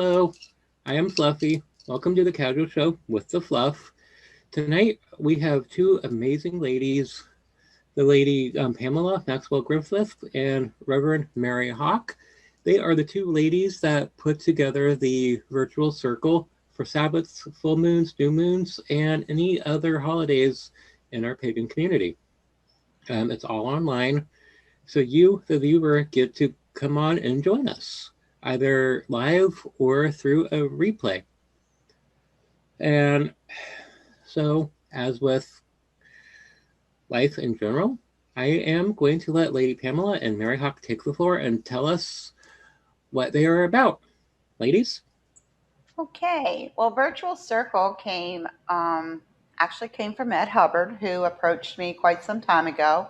Hello, I am Fluffy. Welcome to the Casual Show with the Fluff. Tonight we have two amazing ladies, the lady Pamela Maxwell Griffith and Reverend Mary Hawk. They are the two ladies that put together the virtual circle for Sabbaths, full moons, new moons, and any other holidays in our pagan community. It's all online, so you, the viewer, get to come on and join us, either live or through a replay. And so, as with life in general, I am going to let Lady Pamela and Mary Hawk take the floor and tell us what they are about. Ladies? Okay, well, Virtual Circle actually came from Ed Hubbard, who approached me quite some time ago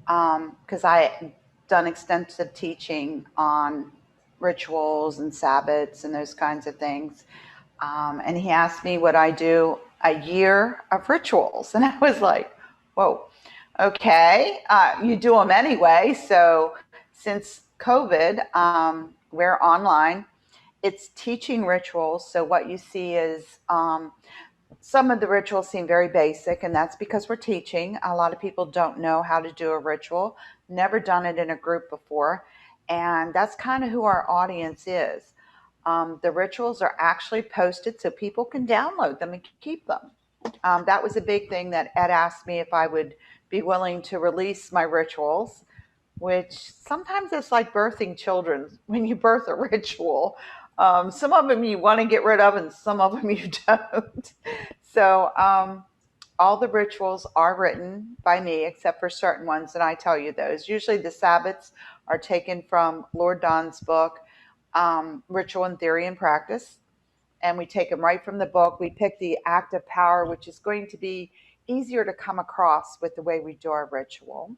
because I had done extensive teaching on rituals and Sabbats and those kinds of things. And he asked me would I do a year of rituals. And I was like, whoa, okay, you do them anyway. So since COVID, we're online. It's teaching rituals. So what you see is some of the rituals seem very basic, and that's because we're teaching. A lot of people don't know how to do a ritual, never done it in a group before. And that's kind of who our audience is. The rituals are actually posted so people can download them and keep them. That was a big thing that Ed asked me if I would be willing to release my rituals, which sometimes it's like birthing children when you birth a ritual. Some of them you want to get rid of and some of them you don't. So all the rituals are written by me except for certain ones, and I tell you those. Usually the Sabbats are taken from Lord Don's book, Ritual and Theory and Practice, and we take them right from the book. We pick the act of power, which is going to be easier to come across with the way we do our ritual.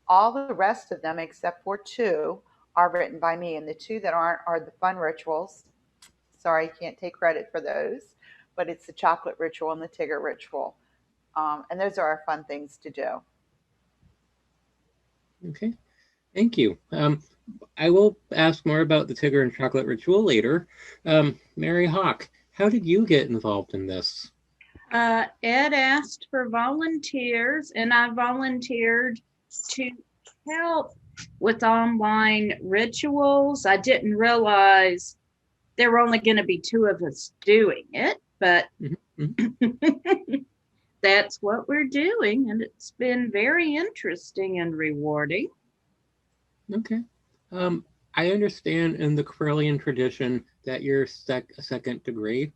All the rest of them, except for two, are written by me. And the two that aren't are the fun rituals. Sorry, I can't take credit for those, but it's the chocolate ritual and the Tigger ritual. And those are our fun things to do. Okay, thank you. I will ask more about the Tigger and Chocolate ritual later. Mary Hawk, how did you get involved in this? Ed asked for volunteers, and I volunteered to help with online rituals. I didn't realize there were only going to be two of us doing it, but that's what we're doing, and it's been very interesting and rewarding. Okay. I understand in the Corellian tradition that you're second degree,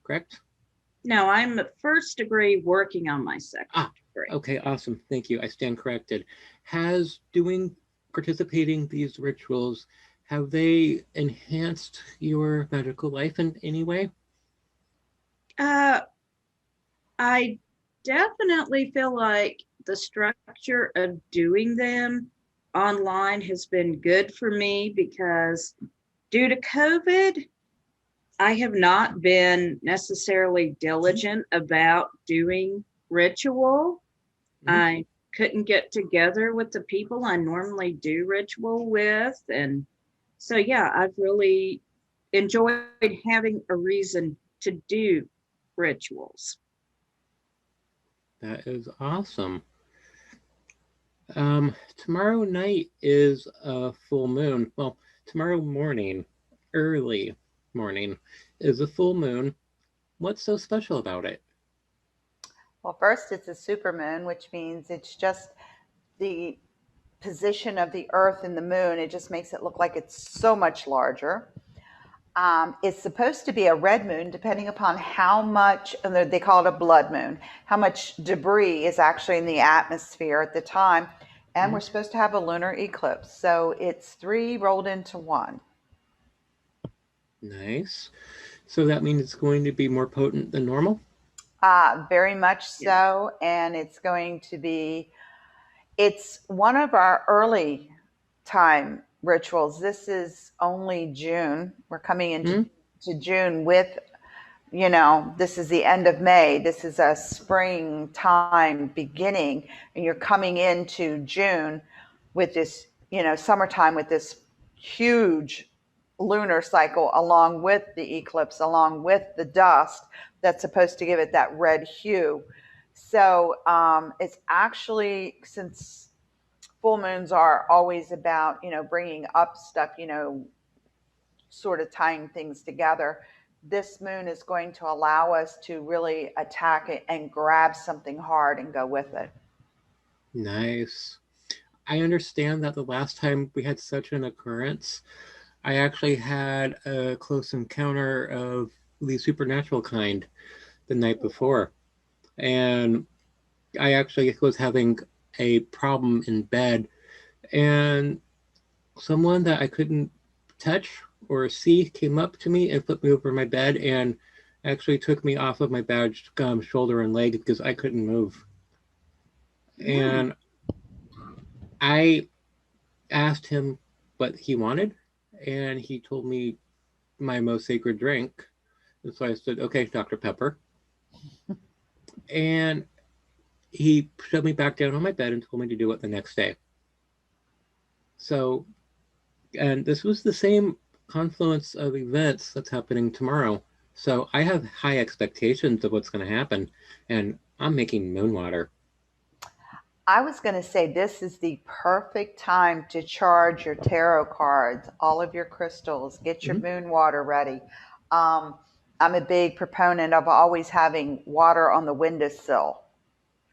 correct? No, I'm a first degree working on my second degree. Okay, awesome. Thank you. I stand corrected. Has participating these rituals, have they enhanced your magical life in any way? I definitely feel like the structure of doing them online has been good for me because due to COVID, I have not been necessarily diligent about doing ritual. I couldn't get together with the people I normally do ritual with. And so, yeah, I've really enjoyed having a reason to do rituals. That is awesome. Tomorrow night is a full moon. Well, tomorrow morning, early morning, is a full moon. What's so special about it? Well, first, it's a supermoon, which means it's just the position of the Earth and the moon. It just makes it look like it's so much larger. It's supposed to be a red moon, depending upon how much, they call it a blood moon, how much debris is actually in the atmosphere at the time. And we're supposed to have a lunar eclipse. So it's 3 rolled into 1. Nice. So that means it's going to be more potent than normal? Very much so. And it's going to be, it's one of our early time rituals. This is only June. We're coming into June with, this is the end of May. This is a springtime beginning, and you're coming into June with this, summertime with this huge lunar cycle along with the eclipse, along with the dust that's supposed to give it that red hue. So it's actually, since full moons are always about, bringing up stuff, sort of tying things together, this moon is going to allow us to really attack it and grab something hard and go with it. Nice. I understand that the last time we had such an occurrence, I actually had a close encounter of the supernatural kind the night before. And I actually was having a problem in bed, and someone that I couldn't touch or see came up to me and flipped me over my bed and actually took me off of my bed, shoulder and leg, because I couldn't move. And I asked him what he wanted, and he told me my most sacred drink. And so I said, okay, Dr. Pepper. And he shoved me back down on my bed and told me to do it the next day. So, and this was the same confluence of events that's happening tomorrow. So I have high expectations of what's going to happen, and I'm making moon water. I was going to say this is the perfect time to charge your tarot cards, all of your crystals, get your moon water ready. I'm a big proponent of always having water on the windowsill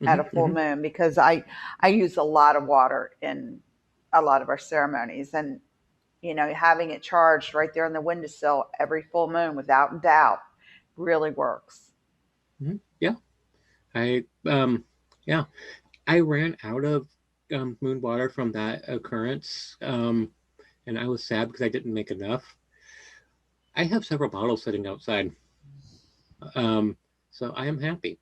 at a full moon, because I use a lot of water in a lot of our ceremonies, and having it charged right there on the windowsill every full moon without doubt really works. Yeah. Yeah. I ran out of moon water from that occurrence, and I was sad because I didn't make enough. I have several bottles sitting outside, so I am happy.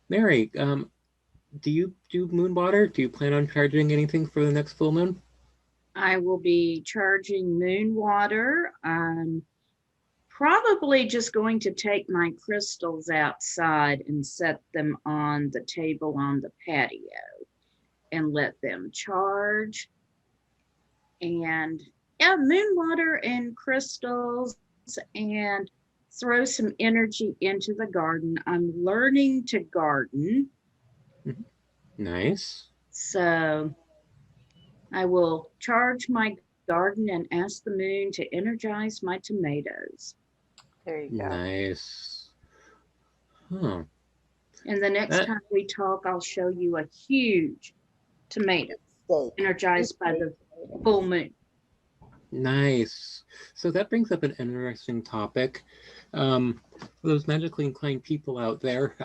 Mary, do you do moon water? Do you plan on charging anything for the next full moon? I will be charging moon water. I'm probably just going to take my crystals outside and set them on the table on the patio and let them charge. And yeah, moon water and crystals, and throw some energy into the garden. I'm learning to garden. Nice. So I will charge my garden and ask the moon to energize my tomatoes. There you go. Nice. Huh. And the next time we talk, I'll show you a huge tomato energized by the full moon. Nice. So that brings up an interesting topic. For those magically inclined people out there,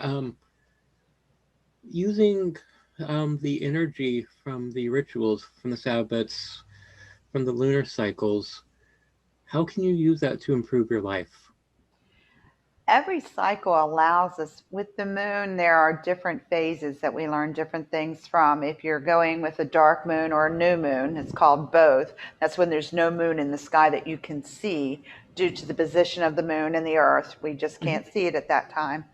using the energy from the rituals, from the Sabbats, from the lunar cycles, how can you use that to improve your life? Every cycle allows us, with the moon, there are different phases that we learn different things from. If you're going with a dark moon or a new moon, it's called both. That's when there's no moon in the sky that you can see due to the position of the moon and the earth. We just can't see it at that time.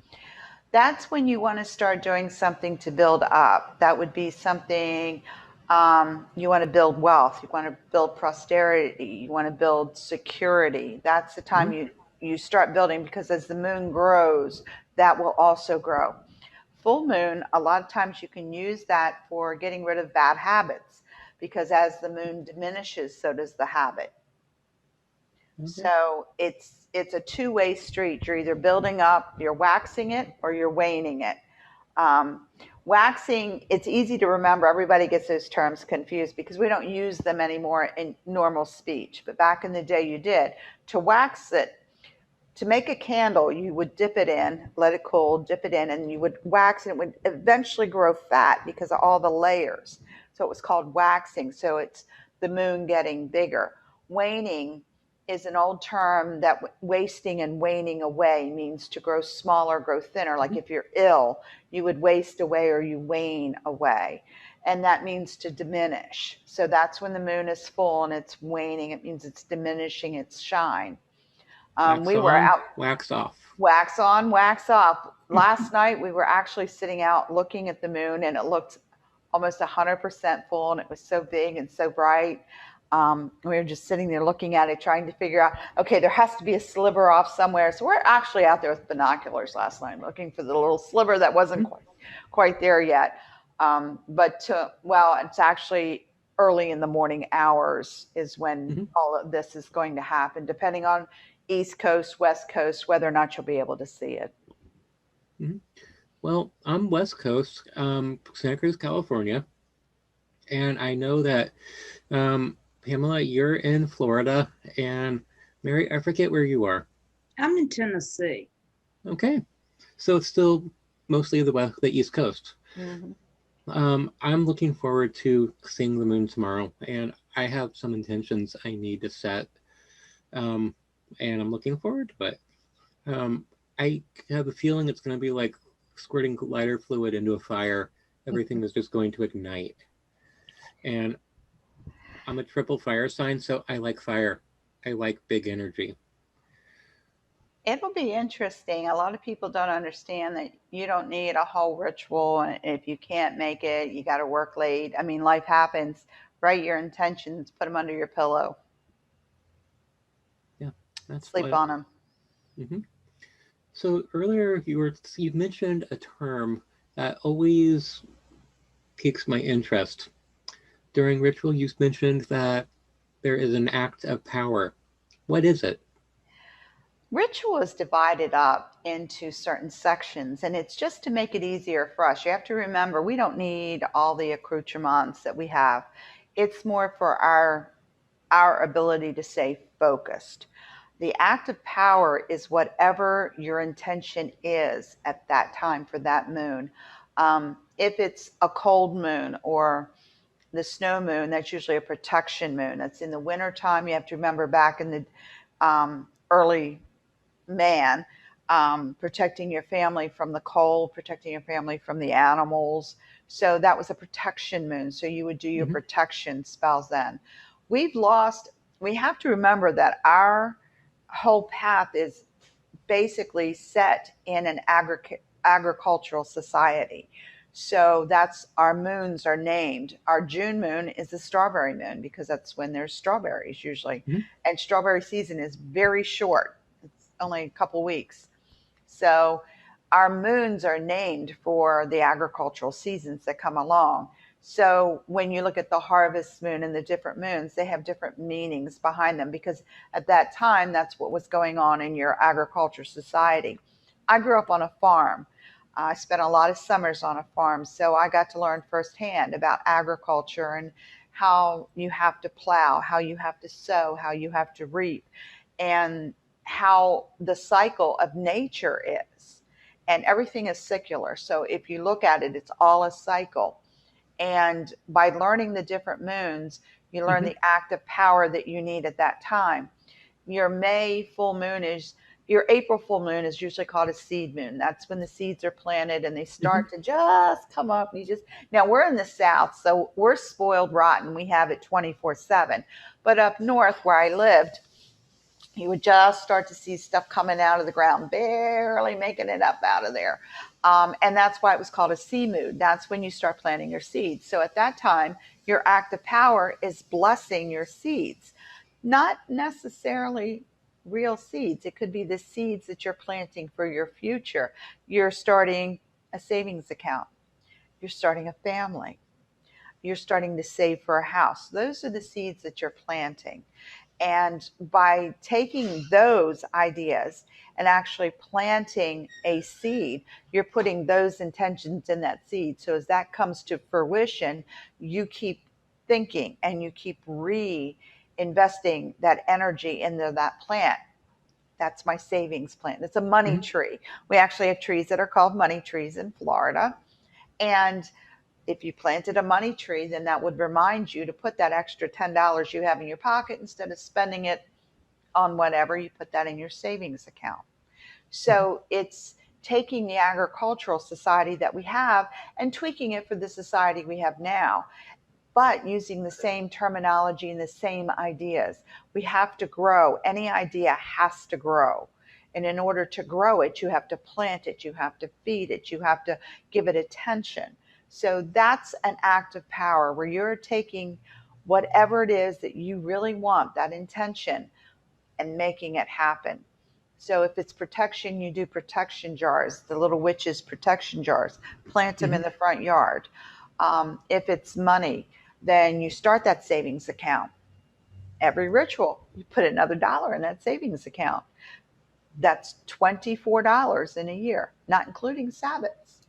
That's when you want to start doing something to build up. That would be something, you want to build wealth, you want to build prosperity, you want to build security. That's the time you start building, because as the moon grows, that will also grow. Full moon, a lot of times you can use that for getting rid of bad habits, because as the moon diminishes, so does the habit. So it's a two-way street. You're either building up, you're waxing it, or you're waning it. Waxing, it's easy to remember. Everybody gets those terms confused because we don't use them anymore in normal speech. But back in the day, you did. To wax it, to make a candle, you would dip it in, let it cool, dip it in, and you would wax it. It would eventually grow fat because of all the layers. So it was called waxing. So it's the moon getting bigger. Waning is an old term that wasting and waning away means to grow smaller, grow thinner. Like if you're ill, you would waste away or you wane away. And that means to diminish. So that's when the moon is full and it's waning. It means it's diminishing its shine. We were out. Wax off. Wax on, wax off. Last night we were actually sitting out looking at the moon, and it looked almost 100% full, and it was so big and so bright. We were just sitting there looking at it, trying to figure out, okay, there has to be a sliver off somewhere. So we're actually out there with binoculars last night looking for the little sliver that wasn't quite there yet. Well, it's actually early in the morning hours is when Mm-hmm. all of this is going to happen, depending on East Coast, West Coast, whether or not you'll be able to see it. Mm-hmm. Well, I'm West Coast, Santa Cruz, California, and I know that Pamela, you're in Florida, and Mary, I forget where you are. I'm in Tennessee. Okay, so it's still mostly the East Coast. Mm-hmm. I'm looking forward to seeing the moon tomorrow, and I have some intentions I need to set, um, and I'm looking forward to it. I have a feeling it's going to be like squirting lighter fluid into a fire. Everything is just going to ignite. And I'm a triple fire sign, so I like fire. I like big energy. It'll be interesting. A lot of people don't understand that you don't need a whole ritual. And if you can't make it, you got to work late. I mean, life happens. Write your intentions, put them under your pillow, Yeah, that's sleep what. on them. Mhm. So earlier you mentioned a term that always piques my interest. During ritual, you mentioned that there is an act of power. What is it? Ritual is divided up into certain sections, and it's just to make it easier for us. You have to remember, we don't need all the accoutrements that we have. It's more for our ability to stay focused. The act of power is whatever your intention is at that time for that moon. If it's a cold moon or the snow moon, that's usually a protection moon. That's in the wintertime. You have to remember back in the early man, protecting your family from the cold, protecting your family from the animals. So that was a protection moon. So you would do your Mm-hmm. protection spells then. We've lost, we have to remember that our whole path is basically set in an agricultural society. So that's our moons are named. Our June moon is the strawberry moon because that's when there's strawberries usually. Mm-hmm. And strawberry season is very short. It's only a couple weeks. So our moons are named for the agricultural seasons that come along. So when you look at the harvest moon and the different moons, they have different meanings behind them because at that time, that's what was going on in your agriculture society. I grew up on a farm. I spent a lot of summers on a farm, so I got to learn firsthand about agriculture and how you have to plow, how you have to sow, how you have to reap, and how the cycle of nature is. And everything is secular. So if you look at it, it's all a cycle. And by learning the different moons, you learn Mm-hmm. the active power that you need at that time. Your May full moon is, your April full moon is usually called a seed moon. That's when the seeds are planted and they Mm-hmm. start to just come up. Now we're in the South, so we're spoiled rotten. We have it 24/7. But up north where I lived, you would just start to see stuff coming out of the ground, barely making it up out of there. And that's why it was called a seed moon. That's when you start planting your seeds. So at that time, your act of power is blessing your seeds, not necessarily real seeds. It could be the seeds that you're planting for your future. You're starting a savings account, you're starting a family, you're starting to save for a house. Those are the seeds that you're planting. And by taking those ideas and actually planting a seed, you're putting those intentions in that seed. So as that comes to fruition, you keep thinking and you keep reinvesting that energy into that plant. That's my savings plant. It's a money Mm-hmm. tree. We actually have trees that are called money trees in Florida. And if you planted a money tree, then that would remind you to put that extra $10 you have in your pocket instead of spending it on whatever, you put that in your savings account. Mm-hmm. So it's taking the agricultural society that we have and tweaking it for the society we have now, but using the same terminology and the same ideas. We have to grow. Any idea has to grow. And in order to grow it, you have to plant it, you have to feed it, you have to give it attention. So that's an act of power where you're taking whatever it is that you really want, that intention, and making it happen. So if it's protection, you do protection jars, the little witches' protection jars, plant them in Hmm. the front yard. If it's money, then you start that savings account. Every ritual, you put another dollar in that savings account. That's $24 in a year, not including Sabbaths.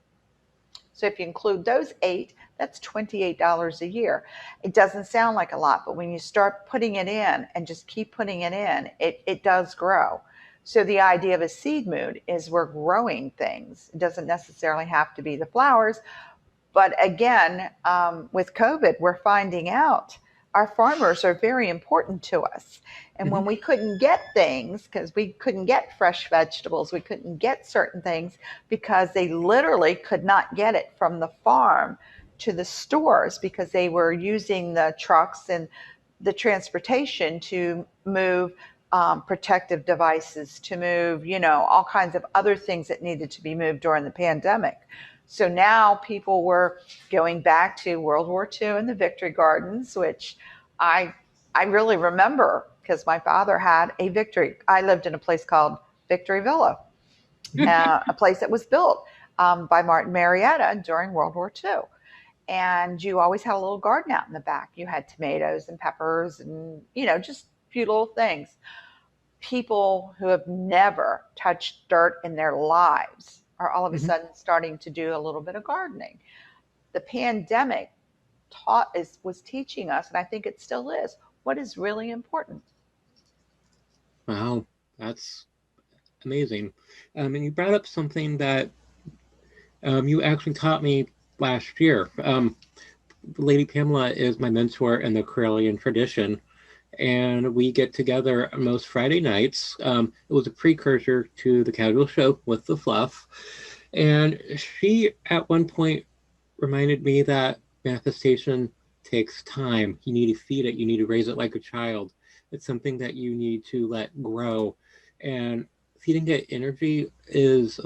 So if you include those eight, that's $28 a year. It doesn't sound like a lot, but when you start putting it in and just keep putting it in, it does grow. So the idea of a seed moon is we're growing things. It doesn't necessarily have to be the flowers, but again, with COVID, we're finding out our farmers are very important to us. And Hmm. when we couldn't get things, because we couldn't get fresh vegetables, we couldn't get certain things because they literally could not get it from the farm to the stores because they were using the trucks and the transportation to move protective devices, to move, all kinds of other things that needed to be moved during the pandemic. So now people were going back to World War II and the Victory Gardens, which I I really remember because my father had a Victory. I lived in a place called Victory Villa, a place that was built by Martin Marietta during World War II. And you always had a little garden out in the back. You had tomatoes and peppers and, just a few little things. People who have never touched dirt in their lives are all of a Hmm. sudden starting to do a little bit of gardening. The pandemic was teaching us, and I think it still is, what is really important. Wow, that's amazing. And you brought up something that you actually taught me last year. Lady Pamela is my mentor in the Corellian tradition, and we get together most Friday nights. It was a precursor to the casual show with the Fluff. And she, at one point, reminded me that manifestation takes time. You need to feed it, you need to raise it like a child. It's something that you need to let grow. And feeding it energy is,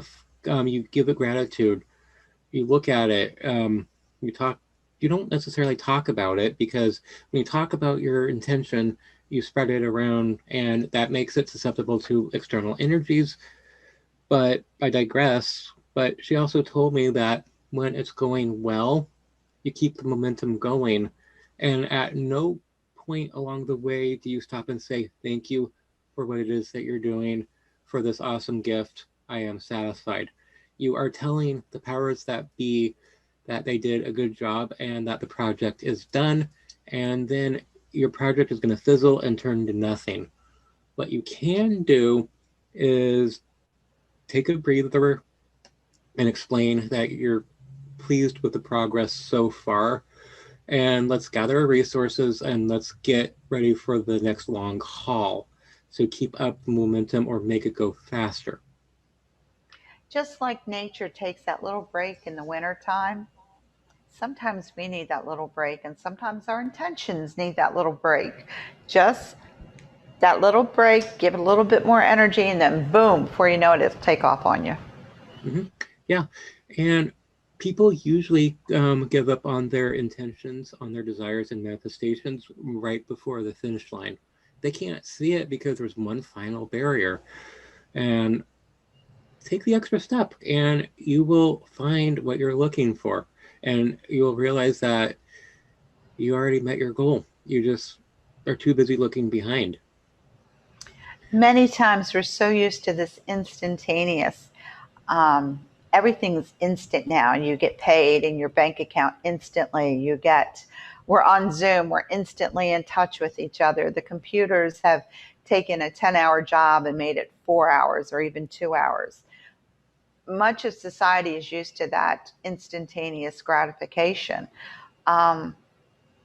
you give it gratitude, you look at it, you talk. You don't necessarily talk about it because when you talk about your intention, you spread it around, and that makes it susceptible to external energies. But I digress. But she also told me that when it's going well, you keep the momentum going, and at no point along the way do you stop and say thank you for what it is that you're doing, for this awesome gift. I am satisfied. You are telling the powers that be that they did a good job and that the project is done, and then your project is going to fizzle and turn into nothing. What you can do is take a breather and explain that you're pleased with the progress so far, and let's gather our resources and let's get ready for the next long haul. So keep up the momentum or make it go faster. Just like nature takes that little break in the wintertime, sometimes we need that little break, and sometimes our intentions need that little break. Just that little break, give it a little bit more energy, and then boom, before you know it, it'll take off on you. Mm-hmm. Yeah. And people usually give up on their intentions, on their desires and manifestations right before the finish line. They can't see it because there's one final barrier. And take the extra step, and you will find what you're looking for. And you will realize that you already met your goal. You just are too busy looking behind. Many times we're so used to this instantaneous. Everything's instant now. You get paid in your bank account instantly. We're on Zoom. We're instantly in touch with each other. The computers have taken a 10-hour job and made it 4 hours or even 2 hours. Much of society is used to that instantaneous gratification. Um,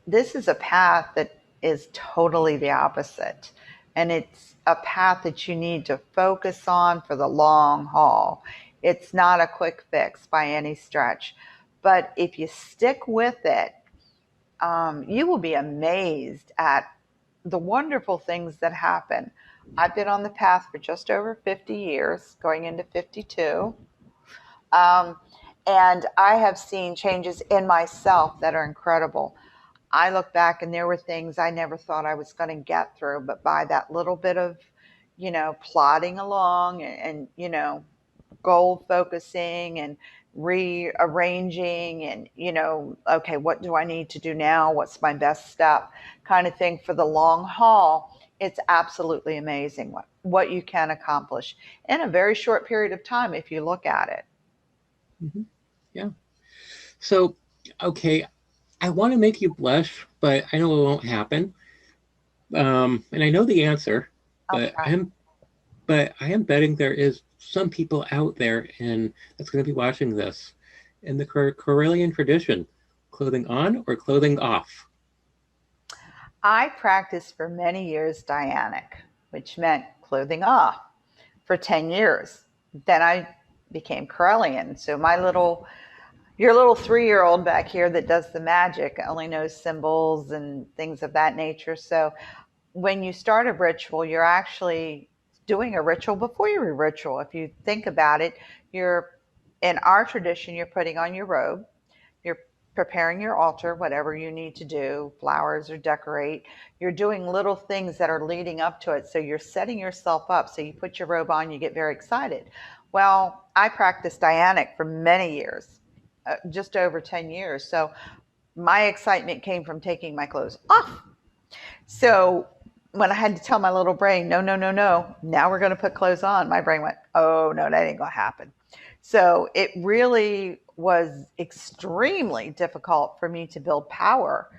this is a path that is totally the opposite. And it's a path that you need to focus on for the long haul. It's not a quick fix by any stretch. But if you stick with it, you will be amazed at the wonderful things that happen. I've been on the path for just over 50 years, going into 52. Um, and I have seen changes in myself that are incredible. I look back and there were things I never thought I was going to get through, but by that little bit of, plodding along and goal focusing and rearranging and, okay, what do I need to do now? What's my best step kind of thing for the long haul? It's absolutely amazing what you can accomplish in a very short period of time if you look at it. Mhm. Yeah. So, okay, I want to make you blush, but I know it won't happen. And I know the answer, but Okay. I am betting there is some people out there and that's going to be watching this in the Karelian tradition, clothing on or clothing off. I practiced for many years Dianic, which meant clothing off for 10 years. Then I became Corellian. So your little 3-year old back here that does the magic only knows symbols and things of that nature. So when you start a ritual, you're actually doing a ritual before your ritual. If you think about it, you're in our tradition, you're putting on your robe, you're preparing your altar, whatever you need to do, flowers or decorate. You're doing little things that are leading up to it. So you're setting yourself up. So you put your robe on, you get very excited. Well, I practiced Dianic for many years, just over 10 years. So my excitement came from taking my clothes off. So when I had to tell my little brain, no, no, no, no, now we're going to put clothes on, my brain went, oh, no, that ain't going to happen. So it really was extremely difficult for me to build power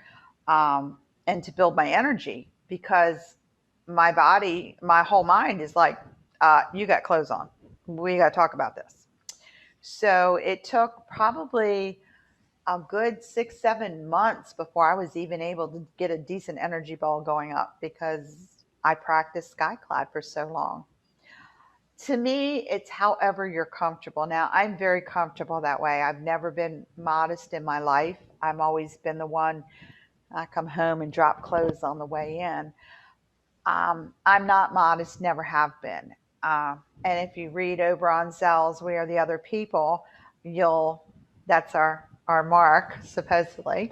and to build my energy because my body, my whole mind is like, you got clothes on. We got to talk about this. So it took probably a good 6, 7 months before I was even able to get a decent energy ball going up because I practiced skyclad for so long. To me, it's however you're comfortable. Now, I'm very comfortable that way. I've never been modest in my life. I've always been the one, I come home and drop clothes on the way in. I'm not modest, never have been. And if you read over on Zell's We Are the Other People, you'll, that's our mark, supposedly.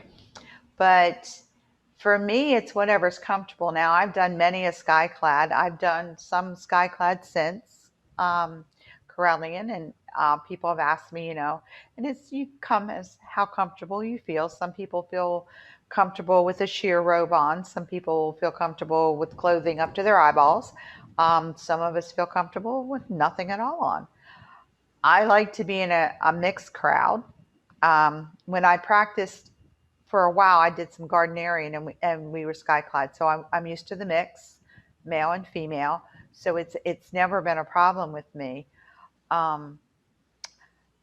But for me, it's whatever's comfortable. Now, I've done many a skyclad. I've done some skyclad since Corellian, and people have asked me, and it's you come as how comfortable you feel. Some people feel comfortable with a sheer robe on. Some people feel comfortable with clothing up to their eyeballs. Some of us feel comfortable with nothing at all on. I like to be in a mixed crowd. When I practiced for a while, I did some gardenerian and we were skyclad. So I'm used to the mix, male and female. So it's never been a problem with me. Um,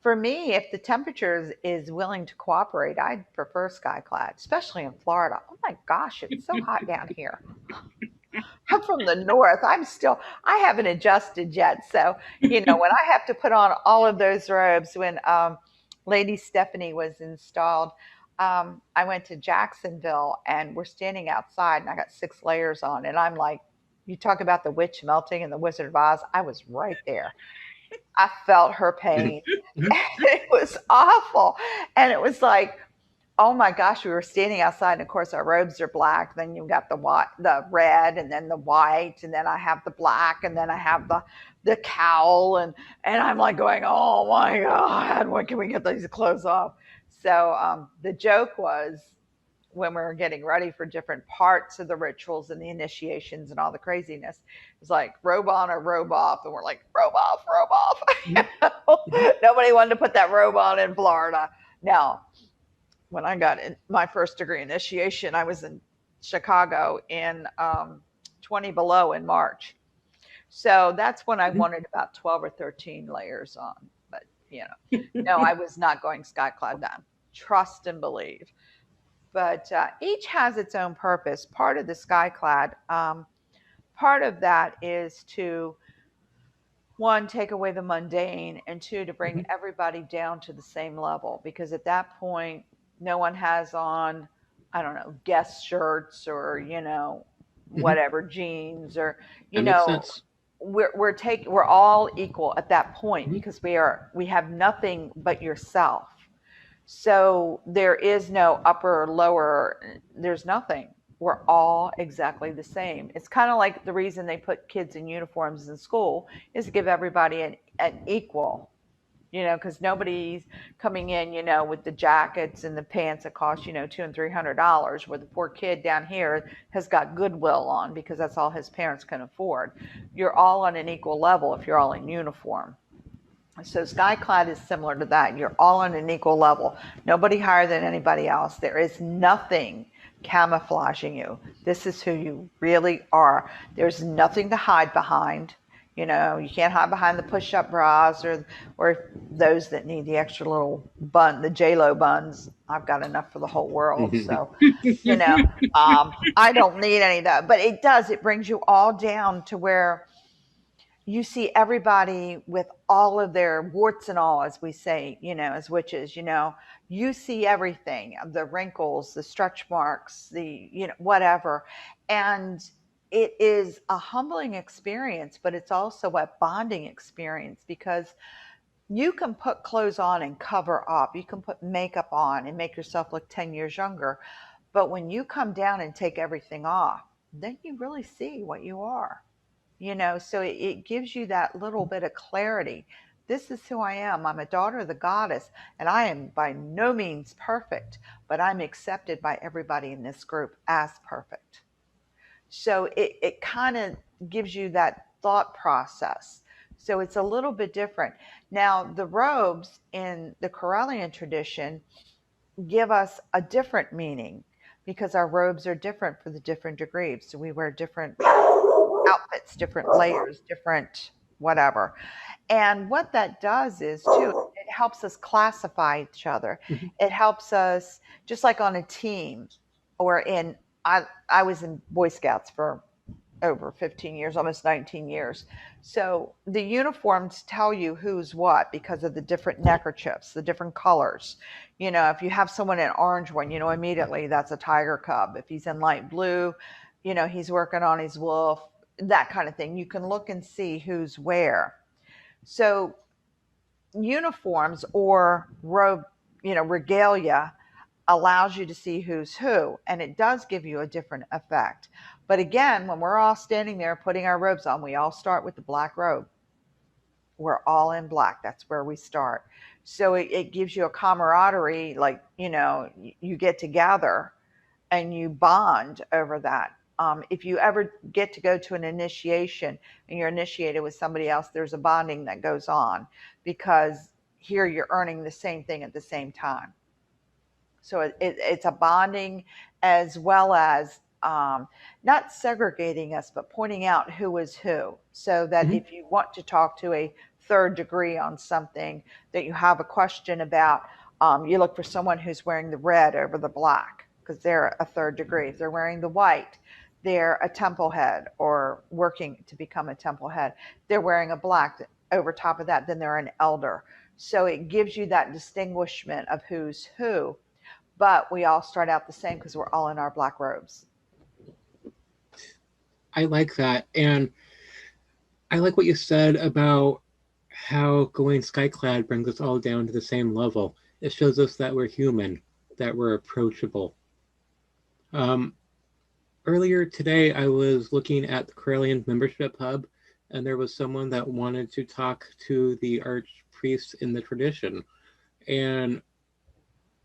for me, if the temperature is willing to cooperate, I'd prefer skyclad, especially in Florida. Oh my gosh, it's so hot down here. I'm from the north. I haven't adjusted yet. So, when I have to put on all of those robes, when Lady Stephanie was installed, I went to Jacksonville and we're standing outside and I got 6 layers on. And I'm like, you talk about the witch melting and the Wizard of Oz. I was right there. I felt her pain. It was awful. And it was like, oh my gosh, we were standing outside, and of course our robes are black. Then you've got the white, the red, and then the white, and then I have the black, and then I have the cowl, and I'm like going, oh my god, when can we get these clothes off? So the joke was when we were getting ready for different parts of the rituals and the initiations and all the craziness, it was like robe on or robe off, and we're like robe off, robe off. Nobody wanted to put that robe on in Florida. Now, when I got my first degree initiation, I was in Chicago in 20 below in March. So that's when I wanted about 12 or 13 layers on. But, no, I was not going skyclad then. Trust and believe. But each has its own purpose. Part of the skyclad, part of that is to, one, take away the mundane, and two, to bring everybody down to the same level. Because at that point, no one has on, I don't know, guest shirts or, whatever, jeans or, That makes sense. we're all equal at that point because we have nothing but yourself. So there is no upper or lower, there's nothing. We're all exactly the same. It's kind of like the reason they put kids in uniforms in school is to give everybody an equal, because nobody's coming in, with the jackets and the pants that cost, $200 and $300, where the poor kid down here has got Goodwill on because that's all his parents can afford. You're all on an equal level if you're all in uniform. So SkyCloud is similar to that. You're all on an equal level. Nobody higher than anybody else. There is nothing camouflaging you. This is who you really are. There's nothing to hide behind. You can't hide behind the push-up bras or those that need the extra little bun, the J-Lo buns. I've got enough for the whole world. So, I don't need any of that. But it brings you all down to where you see everybody with all of their warts and all, as we say, as witches, you see everything, the wrinkles, the stretch marks, the, whatever. And it is a humbling experience, but it's also a bonding experience because you can put clothes on and cover up. You can put makeup on and make yourself look 10 years younger. But when you come down and take everything off, then you really see what you are. So it gives you that little bit of clarity. This is who I am. I'm a daughter of the goddess, and I am by no means perfect, but I'm accepted by everybody in this group as perfect. So it kind of gives you that thought process. So it's a little bit different. Now, the robes in the Corellian tradition give us a different meaning because our robes are different for the different degrees. So we wear different outfits, different layers, different whatever. And what that does is too, it helps us classify each other. Mhm. It helps us, just like on a team or I was in Boy Scouts for over 15 years, almost 19 years. So the uniforms tell you who's what because of the different neckerchiefs, the different colors. If you have someone in orange one, immediately that's a tiger cub. If he's in light blue, he's working on his wolf, that kind of thing. You can look and see who's where. So uniforms or robe, regalia allows you to see who's who, and it does give you a different effect. But again, when we're all standing there putting our robes on, we all start with the black robe. We're all in black. That's where we start. So it gives you a camaraderie, like, you get together and you bond over that. If you ever get to go to an initiation and you're initiated with somebody else, there's a bonding that goes on because here you're earning the same thing at the same time. So it's a bonding as well as not segregating us, but pointing out who is who. So that Mhm. if you want to talk to a third degree on something that you have a question about, you look for someone who's wearing the red over the black because they're a third degree. If they're wearing the white, they're a temple head or working to become a temple head. They're wearing a black over top of that, then they're an elder. So it gives you that distinguishment of who's who, but we all start out the same because we're all in our black robes. I like that. And I like what you said about how going skyclad brings us all down to the same level. It shows us that we're human, that we're approachable. Um, Earlier today, I was looking at the Corellian membership hub, and there was someone that wanted to talk to the archpriest in the tradition. And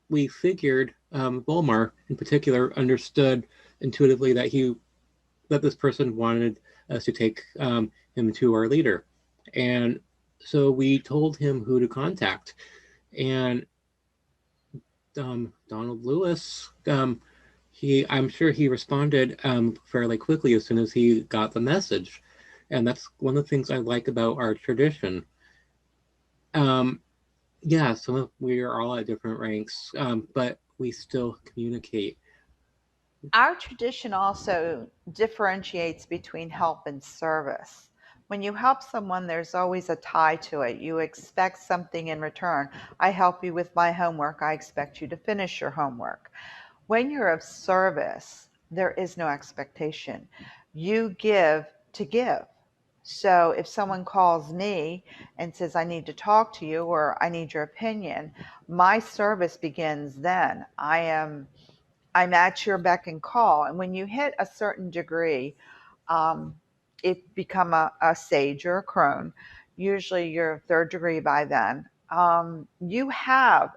we figured Volmar, in particular, understood intuitively that this person wanted us to take him to our leader. And so we told him who to contact. And Donald Lewis, I'm sure he responded fairly quickly as soon as he got the message. And that's one of the things I like about our tradition. Yeah, we are all at different ranks, but we still communicate. Our tradition also differentiates between help and service. When you help someone, there's always a tie to it. You expect something in return. I help you with my homework. I expect you to finish your homework. When you're of service, there is no expectation. You give to give. So if someone calls me and says, I need to talk to you or I need your opinion, my service begins then. I'm at your beck and call. And when you hit a certain degree, um, it become a sage or a crone. Usually you're third degree by then. You have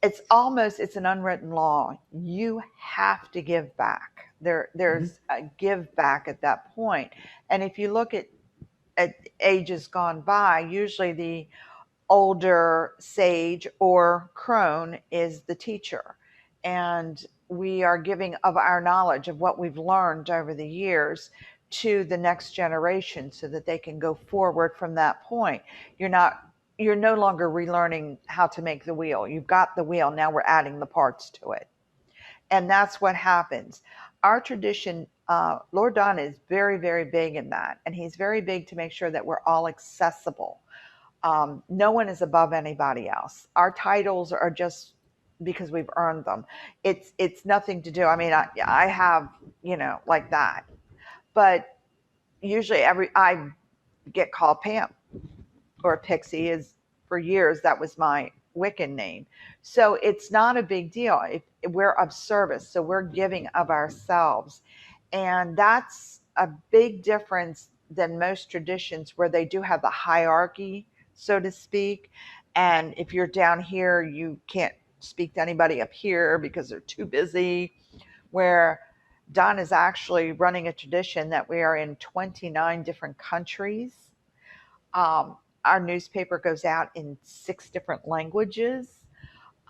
it's an unwritten law. You have to give back. Mm-hmm. There's a give back at that point. And if you look at ages gone by, usually the older sage or crone is the teacher. And we are giving of our knowledge of what we've learned over the years to the next generation so that they can go forward from that point. You're no longer relearning how to make the wheel. You've got the wheel. Now we're adding the parts to it. And that's what happens. Our tradition, Lord Don is very, very big in that. And he's very big to make sure that we're all accessible. No one is above anybody else. Our titles are just because we've earned them. It's nothing to do. I mean, I have, like that. But usually I get called Pam or Pixie is for years. That was my Wiccan name. So it's not a big deal. If we're of service, so we're giving of ourselves. And that's a big difference than most traditions where they do have the hierarchy, so to speak. And if you're down here, you can't speak to anybody up here because they're too busy. Where Don is actually running a tradition that we are in 29 different countries. Our newspaper goes out in 6 different languages.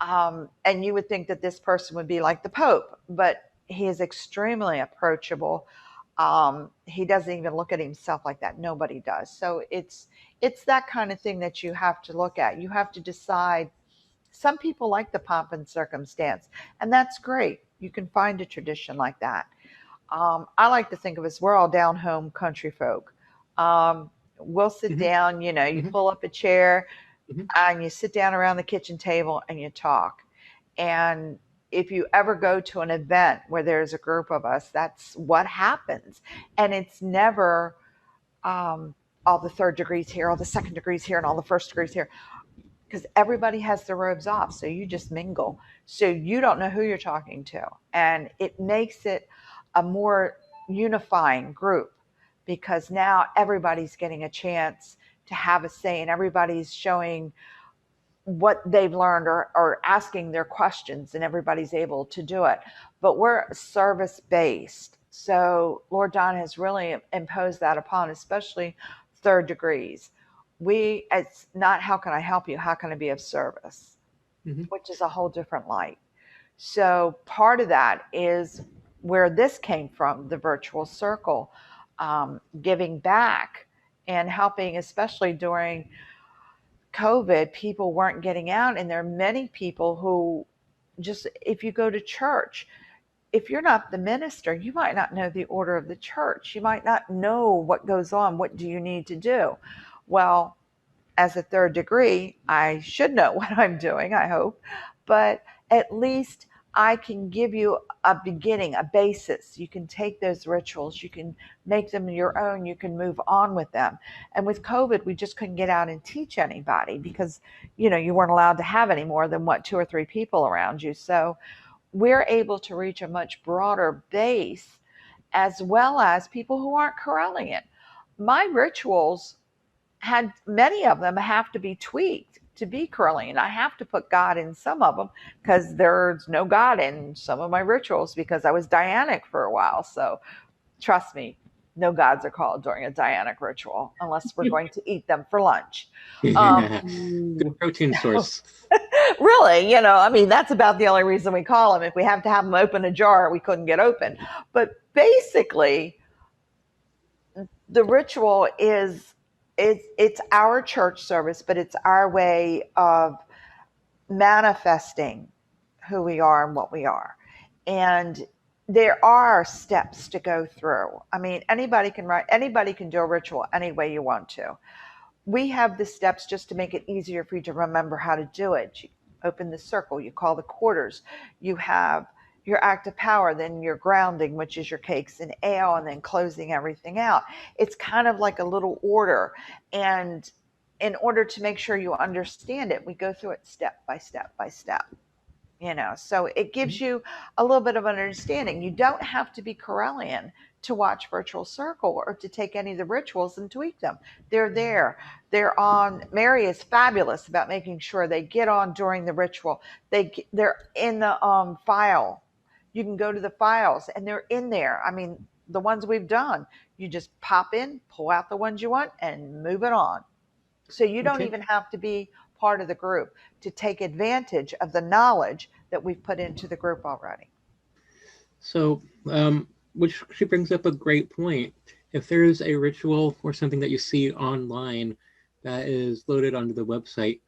And you would think that this person would be like the Pope, but he is extremely approachable. He doesn't even look at himself like that. Nobody does. So it's that kind of thing that you have to look at. You have to decide. Some people like the pomp and circumstance, and that's great. You can find a tradition like that. I like to think of us, we're all down home country folk. We'll sit Mm-hmm. down, you Mm-hmm. pull up a chair Mm-hmm. and you sit down around the kitchen table and you talk. And if you ever go to an event where there's a group of us, that's what happens. And it's never all the third degrees here, all the second degrees here, and all the first degrees here, because everybody has their robes off. So you just mingle. So you don't know who you're talking to. And it makes it a more unifying group because now everybody's getting a chance to have a say and everybody's showing what they've learned or asking their questions and everybody's able to do it. But we're service based. So Lord Don has really imposed that upon, especially third degrees. It's not how can I help you? How can I be of service? Mm-hmm. Which is a whole different light. So part of that is where this came from, the virtual circle, giving back and helping, especially during COVID, people weren't getting out. And there are many people who just, if you go to church, if you're not the minister, you might not know the order of the church. You might not know what goes on. What do you need to do? Well, as a third degree, I should know what I'm doing, I hope. But at least I can give you a beginning, a basis. You can take those rituals, you can make them your own, you can move on with them. And with COVID, we just couldn't get out and teach anybody because, you weren't allowed to have any more than 2 or 3 people around you. So we're able to reach a much broader base as well as people who aren't Correllian. My rituals many of them have to be tweaked to be Correllian. I have to put God in some of them because there's no God in some of my rituals because I was Dianic for a while. So trust me, no gods are called during a Dianic ritual unless we're going to eat them for lunch. Yeah. Ooh. Good protein source. Really, I mean, that's about the only reason we call them. If we have to have them open a jar, we couldn't get open. But basically, the ritual is it's our church service, but it's our way of manifesting who we are and what we are. And there are steps to go through. I mean, anybody can do a ritual any way you want to. We have the steps just to make it easier for you to remember how to do it. You open the circle, you call the quarters, you have your act of power, then your grounding, which is your cakes and ale, and then closing everything out. It's kind of like a little order. And in order to make sure you understand it, we go through it step by step by step. So it gives you a little bit of an understanding. You don't have to be Corellian to watch Virtual Circle or to take any of the rituals and tweak them. They're there. They're on. Mary is fabulous about making sure they get on during the ritual. They're in the file. You can go to the files and they're in there. I mean, the ones we've done, you just pop in, pull out the ones you want, and move it on. So you don't Okay. even have to be part of the group to take advantage of the knowledge that we've put into the group already. So, which she brings up a great point. If there's a ritual or something that you see online that is loaded onto the website,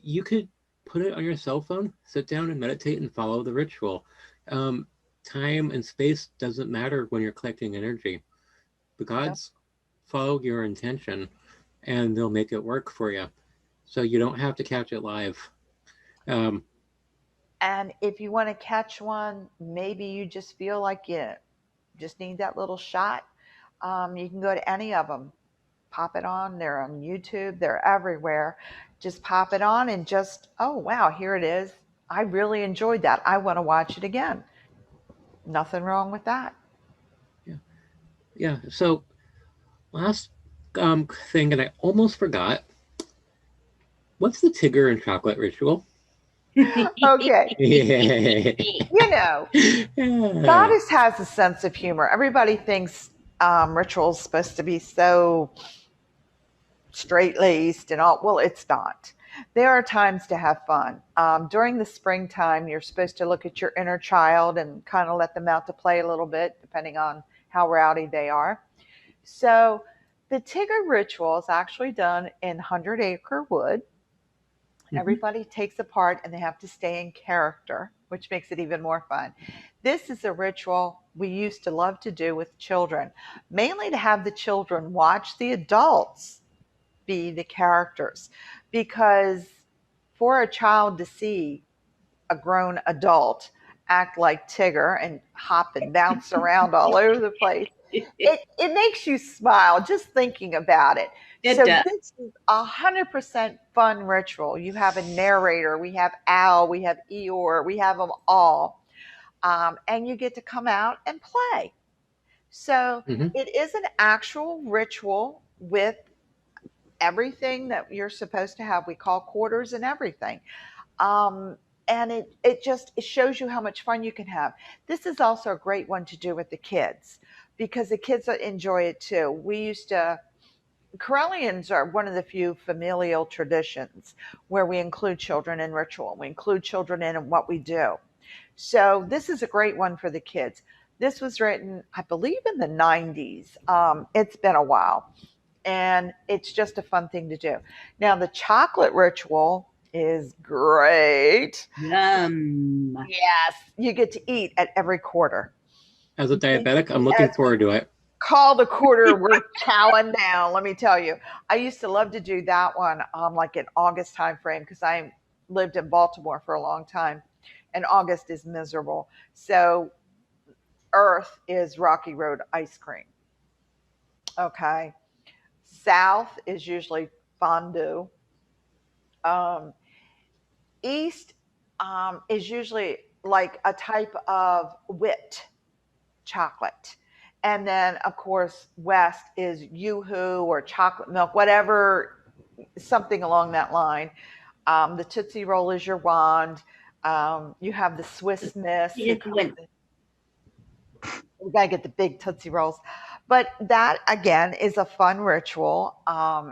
you could put it on your cell phone, sit down and meditate and follow the ritual. Time and space doesn't matter when you're collecting energy. The gods follow your intention and they'll make it work for you. So you don't have to catch it live. And if you want to catch one, maybe you just feel like you just need that little shot. You can go to any of them, pop it on. They're on YouTube, they're everywhere. Just pop it on and just, oh, wow, here it is. I really enjoyed that. I want to watch it again. Nothing wrong with that. Yeah. So last thing, and I almost forgot. What's the Tigger and chocolate ritual? Okay. Yeah. Goddess has a sense of humor. Everybody thinks ritual's supposed to be so straight-laced and all. Well, it's not. There are times to have fun. During the springtime, you're supposed to look at your inner child and kind of let them out to play a little bit, depending on how rowdy they are. So the Tigger ritual is actually done in 100-acre wood. Everybody takes a part and they have to stay in character, which makes it even more fun. This is a ritual we used to love to do with children, mainly to have the children watch the adults be the characters. Because for a child to see a grown adult act like Tigger and hop and bounce around all over the place, it makes you smile just thinking about it. It does. This is 100% fun ritual. You have a narrator. We have Al. We have Eeyore. We have them all. And you get to come out and play. So it is an actual ritual with everything that you're supposed to have. We call quarters and everything. And it shows you how much fun you can have. This is also a great one to do with the kids because the kids enjoy it too. Corellians are one of the few familial traditions where we include children in ritual. We include children in what we do. So this is a great one for the kids. This was written, I believe, in the 90s. It's been a while. And it's just a fun thing to do. Now, the chocolate ritual is great. Yum. Yes, you get to eat at every quarter. As a diabetic, I'm looking forward to it. Call the quarter, we're chowing down, let me tell you. I used to love to do that one like in August time frame because I lived in Baltimore for a long time, and August is miserable. So Earth is Rocky Road ice cream. Okay. South is usually fondue. East is usually like a type of whipped chocolate. And then, of course, West is Yoo-hoo or chocolate milk, whatever, something along that line. The Tootsie Roll is your wand. You have the Swiss Miss. We got to get the big Tootsie Rolls. But that, again, is a fun ritual.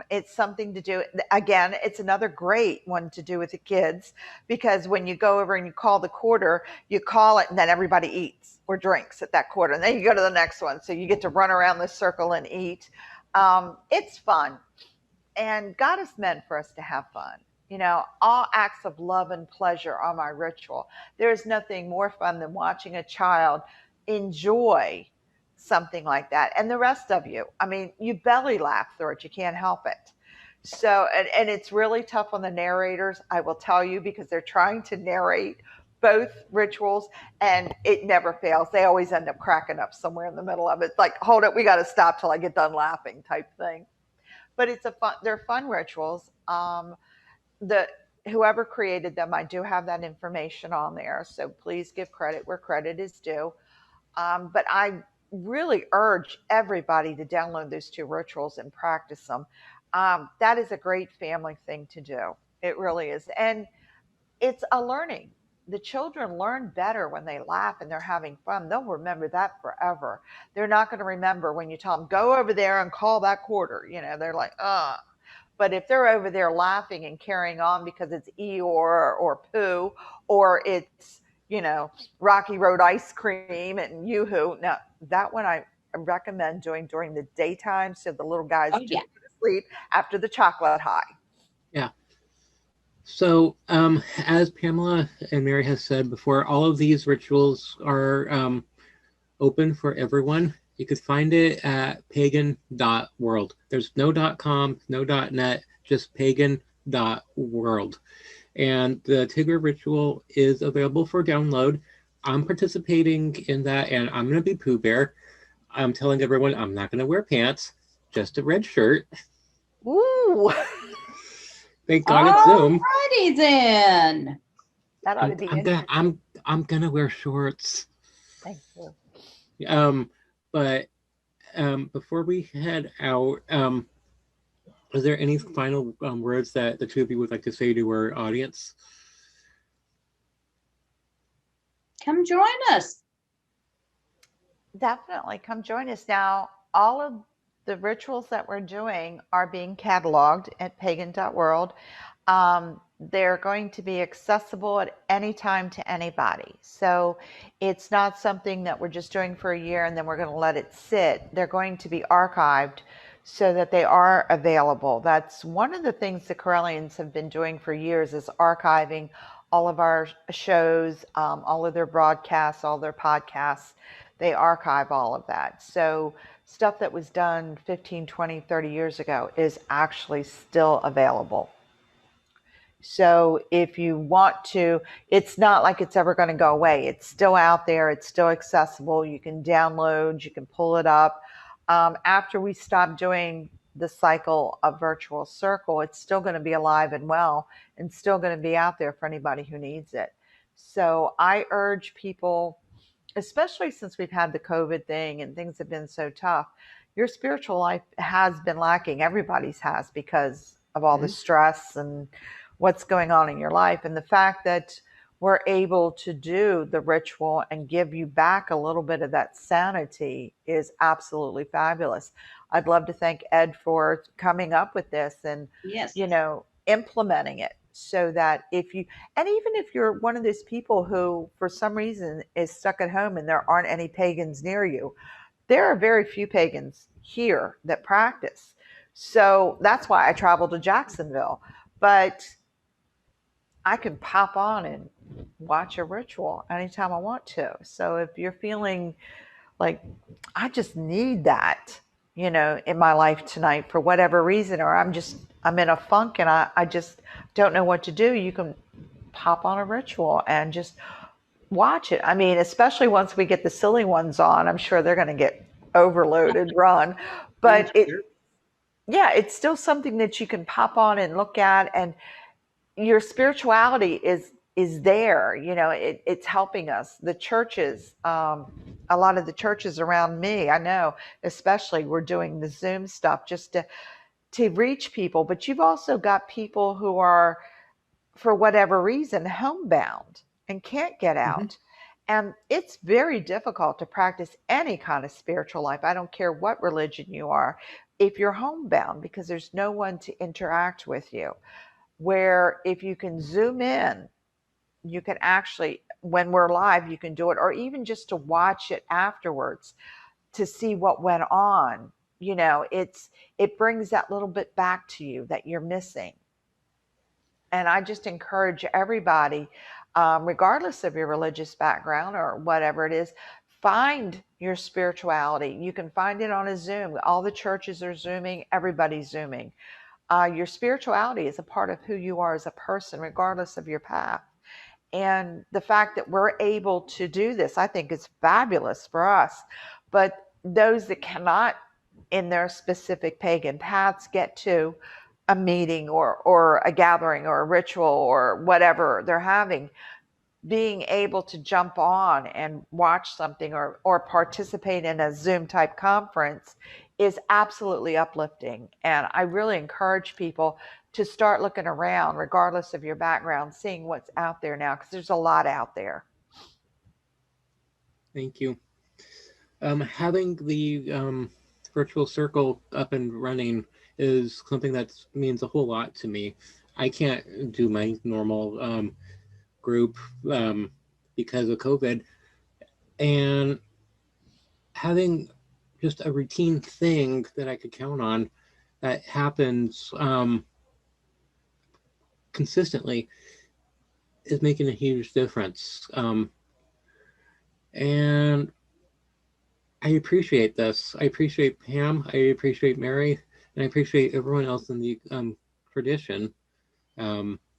It's something to do. Again, it's another great one to do with the kids because when you go over and you call the quarter, you call it and then everybody eats or drinks at that quarter. And then you go to the next one. So you get to run around the circle and eat. It's fun. And God is meant for us to have fun. You know, all acts of love and pleasure are my ritual. There is nothing more fun than watching a child enjoy something like that. And the rest of you, I mean, you belly laugh through it. You can't help it. So, and it's really tough on the narrators, I will tell you, because they're trying to narrate both rituals, and it never fails. They always end up cracking up somewhere in the middle of it. Like, hold it, we got to stop till I get done laughing type thing. But they're fun rituals. The Whoever created them, I do have that information on there. So please give credit where credit is due. But I really urge everybody to download those two rituals and practice them. That is a great family thing to do. It really is. And it's a learning. The children learn better when they laugh and they're having fun. They'll remember that forever. They're not going to remember when you tell them, go over there and call that quarter. They're like, But if they're over there laughing and carrying on because it's Eeyore or Pooh, or it's, Rocky Road ice cream and Yoo-hoo. Now, that one I recommend doing during the daytime so the little guys Oh, do yeah. go to sleep after the chocolate high. Yeah. So, as Pamela and Mary has said before, all of these rituals are open for everyone. You could find it at pagan.world. There's no .com, no .net, just pagan.world. And the Tigger ritual is available for download. I'm participating in that, and I'm going to be Pooh Bear. I'm telling everyone I'm not going to wear pants, just a red shirt. Ooh. Thank God it's Zoom. Alrighty then. That ought to be interesting. I'm gonna wear shorts. Thank you. But before we head out, is there any final words that the two of you would like to say to our audience? Come join us. Definitely come join us. Now, all of the rituals that we're doing are being cataloged at pagan.world. They're going to be accessible at any time to anybody. So it's not something that we're just doing for a year and then we're going to let it sit. They're going to be archived so that they are available. That's one of the things the Corellians have been doing for years, is archiving all of our shows, all of their broadcasts, all their podcasts. They archive all of that. So stuff that was done 15, 20, 30 years ago is actually still available. So if you want to, it's not like it's ever going to go away. It's still out there. It's still accessible. You can download, you can pull it up. After we stop doing the cycle of Virtual Circle, it's still going to be alive and well and still going to be out there for anybody who needs it. So I urge people, especially since we've had the COVID thing and things have been so tough, your spiritual life has been lacking. Everybody's has, because of all the stress and what's going on in your life. And the fact that we're able to do the ritual and give you back a little bit of that sanity is absolutely fabulous. I'd love to thank Ed for coming up with this and, Yes. implementing it, so that and even if you're one of those people who for some reason is stuck at home and there aren't any pagans near you, there are very few pagans here that practice. So that's why I travel to Jacksonville. But I can pop on and watch a ritual anytime I want to. So if you're feeling like, I just need that, in my life tonight for whatever reason, or I'm in a funk and I just don't know what to do, you can pop on a ritual and just watch it. I mean, especially once we get the silly ones on, I'm sure they're going to get overloaded, run. But it's still something that you can pop on and look at, and your spirituality is there. It's helping us. The churches, a lot of the churches around me, I know, especially, we're doing the Zoom stuff just to reach people. But you've also got people who are, for whatever reason, homebound and can't get out. Mm-hmm. And it's very difficult to practice any kind of spiritual life. I don't care what religion you are, if you're homebound, because there's no one to interact with you. Where if you can Zoom in, you can actually, when we're live, you can do it, or even just to watch it afterwards to see what went on. It brings that little bit back to you that you're missing. And I just encourage everybody, regardless of your religious background or whatever it is, find your spirituality. You can find it on a Zoom. All the churches are Zooming. Everybody's Zooming. Your spirituality is a part of who you are as a person, regardless of your path. And the fact that we're able to do this, I think, is fabulous for us. But those that cannot, in their specific pagan paths, get to a meeting or a gathering or a ritual or whatever they're having, being able to jump on and watch something or participate in a Zoom type conference is absolutely uplifting. And I really encourage people to start looking around, regardless of your background, seeing what's out there now, because there's a lot out there. Thank you. Having the virtual circle up and running is something that means a whole lot to me. I can't do my normal group because of COVID, and having just a routine thing that I could count on that happens consistently is making a huge difference. And I appreciate this. I appreciate Pam. I appreciate Mary, and I appreciate everyone else in the tradition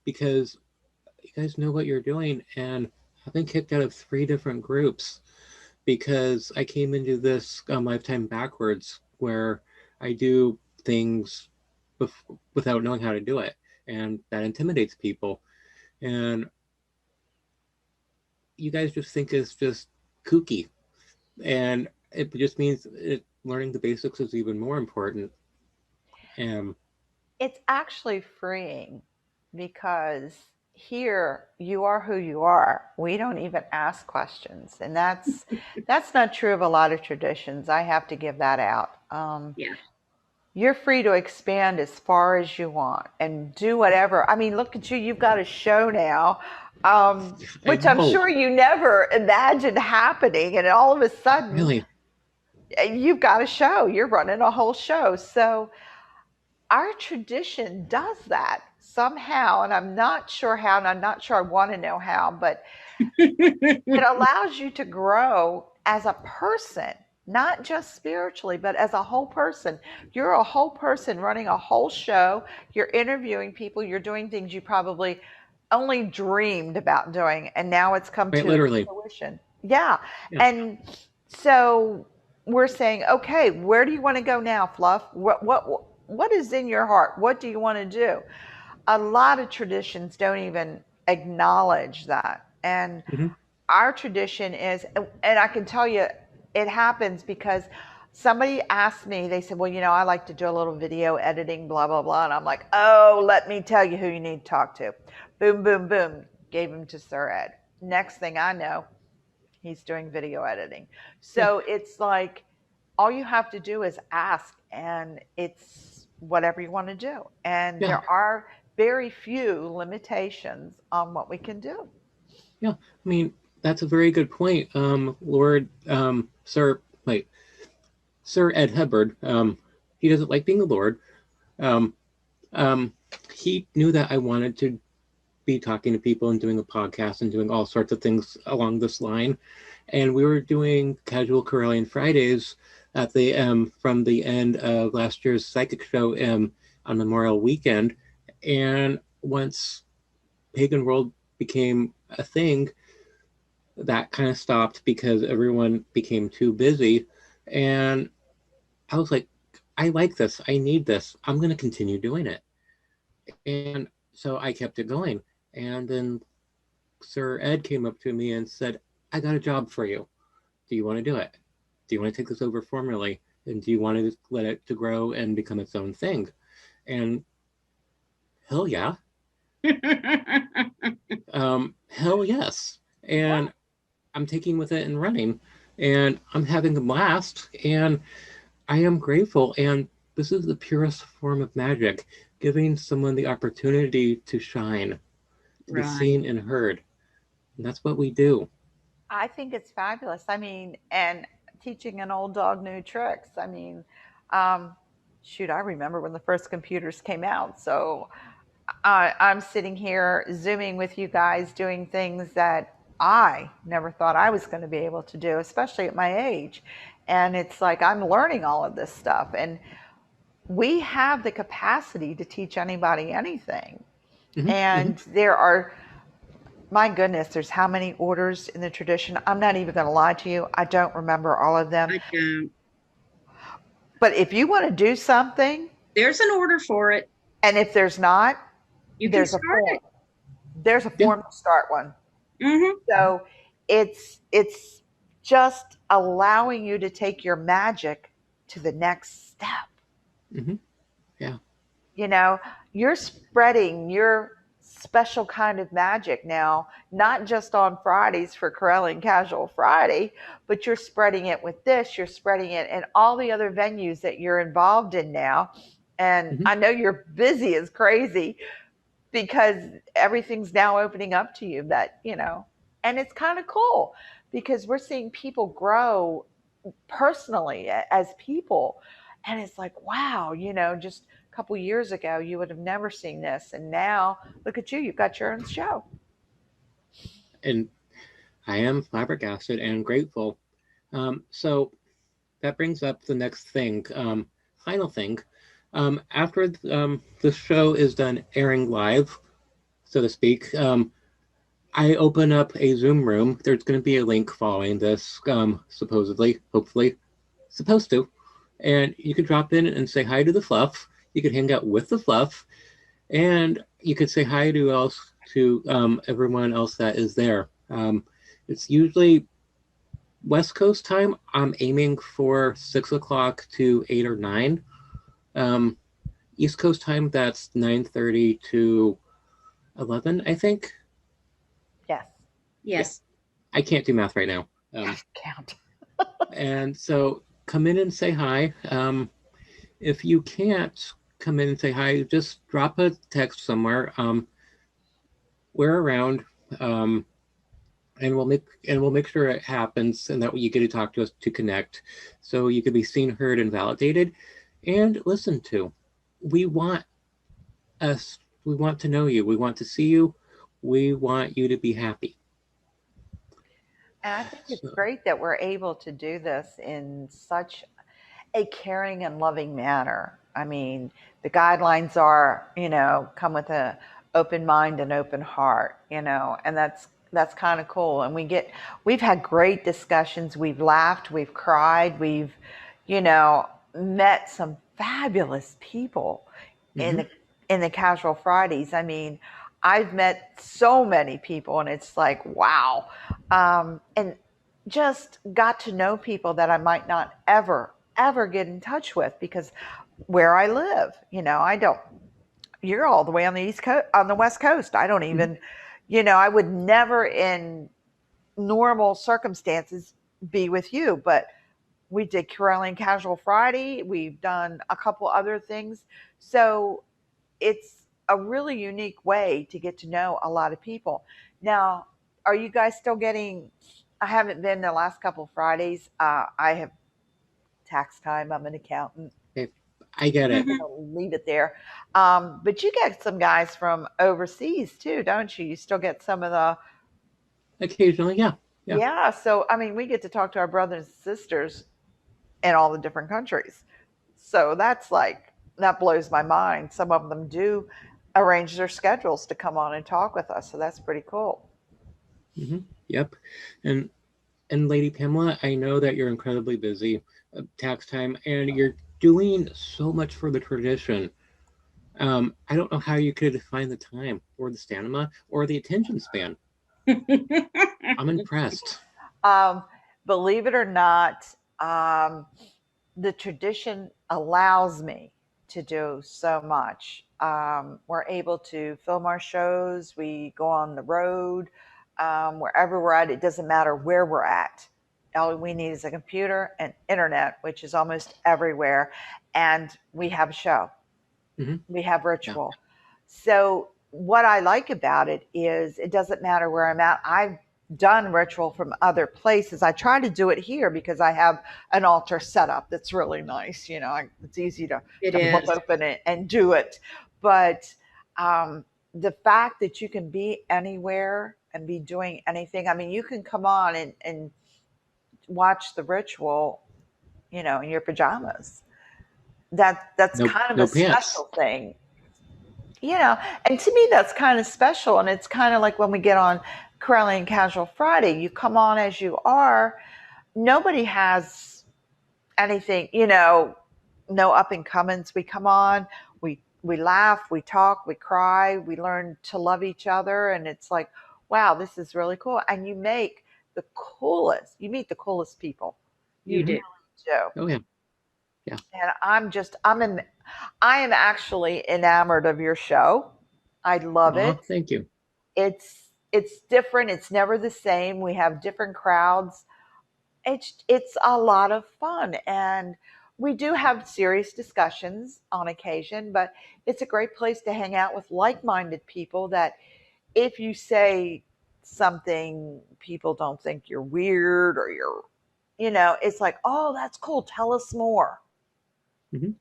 because you guys know what you're doing. And I've been kicked out of 3 different groups because I came into this lifetime backwards, where I do things without knowing how to do it, and that intimidates people. And you guys just think it's just kooky, and it just means learning the basics is even more important. And It's actually freeing, because here you are who you are. We don't even ask questions, and that's not true of a lot of traditions. I have to give that out. Yeah. You're free to expand as far as you want and do whatever. I mean, look at you. You've got a show now, which I'm sure you never imagined happening. And all of a sudden, really, you've got a show. You're running a whole show. So our tradition does that somehow. And I'm not sure how, and I'm not sure I want to know how, but it allows you to grow as a person, not just spiritually, but as a whole person. You're a whole person running a whole show. You're interviewing people. You're doing things you probably only dreamed about doing, and now it's come right, to literally. fruition. Yeah. Yeah. And so we're saying, okay, where do you want to go now, Fluff? What is in your heart? What do you want to do? A lot of traditions don't even acknowledge that. And our tradition is, and I can tell you, it happens because somebody asked me, they said, well, I like to do a little video editing, blah, blah, blah. And I'm like, oh, let me tell you who you need to talk to. Boom, boom, boom. Gave him to Sir Ed. Next thing I know, he's doing video editing. So it's like, all you have to do is ask, and it's whatever you want to do. And there are very few limitations on what we can do. Yeah, I mean, that's a very good point. Sir Ed Hubbard, he doesn't like being a lord. He knew that I wanted to be talking to people and doing a podcast and doing all sorts of things along this line. And we were doing Casual Corellian Fridays at the from the end of last year's psychic show on Memorial Weekend. And once Pagan World became a thing, that kind of stopped because everyone became too busy. And I was like, I like this. I need this. I'm going to continue doing it. And so I kept it going. And then Sir Ed came up to me and said, I got a job for you. Do you want to do it? Do you want to take this over formally? And do you want to let it to grow and become its own thing? And hell yeah. Hell yes. And I'm taking with it and running, and I'm having a blast, and I am grateful. And this is the purest form of magic, giving someone the opportunity to shine, to be seen and heard. And that's what we do. I think it's fabulous. I mean, and teaching an old dog new tricks. I mean, shoot, I remember when the first computers came out. So I'm sitting here Zooming with you guys, doing things that I never thought I was going to be able to do, especially at my age. And it's like I'm learning all of this stuff. And we have the capacity to teach anybody anything. And there are My goodness, there's how many orders in the tradition? I'm not even going to lie to you. I don't remember all of them. I don't. But if you want to do something, There's an order for it. and if there's not, You can there's a start form. it. There's a Yeah. form to start one. Hmm. So it's just allowing you to take your magic to the next step. Hmm. Yeah. You know, you're spreading your special kind of magic now, not just on Fridays for Corellian Casual Friday, but you're spreading it with this, you're spreading it in all the other venues that you're involved in now. And Hmm. I know you're busy as crazy because everything's now opening up to you that, and it's kind of cool because we're seeing people grow personally as people. And it's like, wow, just a couple years ago, you would have never seen this. And now look at you, you've got your own show. And I am flabbergasted and grateful. So that brings up the next thing, final thing. After the show is done airing live, so to speak, I open up a Zoom room. There's going to be a link following this, supposedly, hopefully, supposed to. And you could drop in and say hi to the Fluff. You could hang out with the Fluff, and you could say hi to everyone else that is there. It's usually West Coast time. I'm aiming for 6 o'clock to 8 or 9. Um, East Coast time, that's 9:30 to 11, I think. Yes. Yeah, Yes. I can't do math right now. Count. And so come in and say hi. If you can't come in and say hi, just drop a text somewhere. We're around, um, and we'll make sure it happens, and that way you get to talk to us to connect, so you can be seen, heard, and validated, and listened to. We want us. We want to know you. We want to see you. We want you to be happy. And I think it's So, great that we're able to do this in such a caring and loving manner. I mean, the guidelines are, come with a open mind and open heart, and that's kind of cool. And we've had great discussions. We've laughed, we've cried, we've, met some fabulous people in mhm. the casual Fridays. I mean, I've met so many people, and it's like, wow. And just got to know people that I might not ever get in touch with because where I live, I don't. You're all the way on the East Coast, on the West Coast. I don't Mhm. even, I would never in normal circumstances be with you, but we did Carolian Casual Friday. We've done a couple other things. So it's a really unique way to get to know a lot of people. Now, are you guys still getting? I haven't been the last couple of Fridays. I have tax time. I'm an accountant. Okay, I get it. Hmm. I'll leave it there. But you get some guys from overseas too, don't you? You still get some of the, Occasionally, yeah, yeah. yeah. So, I mean, we get to talk to our brothers and sisters in all the different countries. So that's like, that blows my mind. Some of them do arrange their schedules to come on and talk with us. So that's pretty cool. Hmm. Yep. And Lady Pamela, I know that you're incredibly busy, tax time, and you're doing so much for the tradition. I don't know how you could find the time or the stamina or the attention span. I'm impressed. Um, Believe it or not, um, the tradition allows me to do so much. We're able to film our shows. We go on the road, wherever we're at. It doesn't matter where we're at. All we need is a computer and internet, which is almost everywhere. And we have a show. Hmm. We have Yeah. ritual. So what I like about it is it doesn't matter where I'm at. I've done ritual from other places. I try to do it here because I have an altar set up that's really nice. It's easy It to flip is. open it and do it. But the fact that you can be anywhere and be doing anything, I mean, you can come on and watch the ritual, in your pajamas. That's No, kind of no a pants. special thing. And to me, that's kind of special. And it's kind of like when we get on Corelli and Casual Friday, you come on as you are. Nobody has anything, no up and comings. We come on, we laugh, we talk, we cry, we learn to love each other, and it's like, wow, this is really cool. And you meet the coolest people. You do. Do. Oh yeah. Yeah. And I am actually enamored of your show. I love Aw, it. thank you. It's different. It's never the same. We have different crowds. It's a lot of fun, and we do have serious discussions on occasion, but it's a great place to hang out with like-minded people that if you say something, people don't think you're weird or it's like, oh, that's cool. Tell us more. Mhm.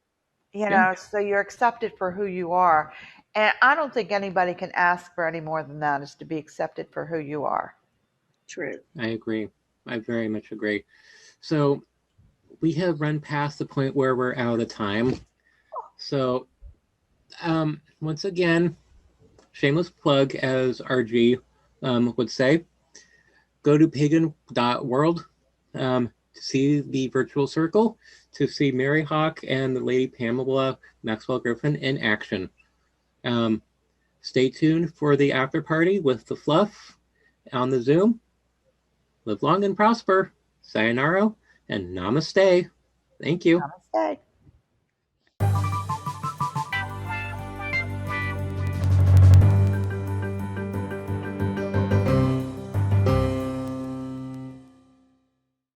Yeah. So you're accepted for who you are. And I don't think anybody can ask for any more than that, is to be accepted for who you are. True. I agree. I very much agree. So we have run past the point where we're out of time. So once again, shameless plug, as RG would say, go to pagan.world to see the virtual circle, to see Mary Hawk and the Lady Pamela Maxwell Griffin in action. Stay tuned for the after party with the Fluff on the Zoom. Live long and prosper. Sayonara and namaste. Thank you. Namaste.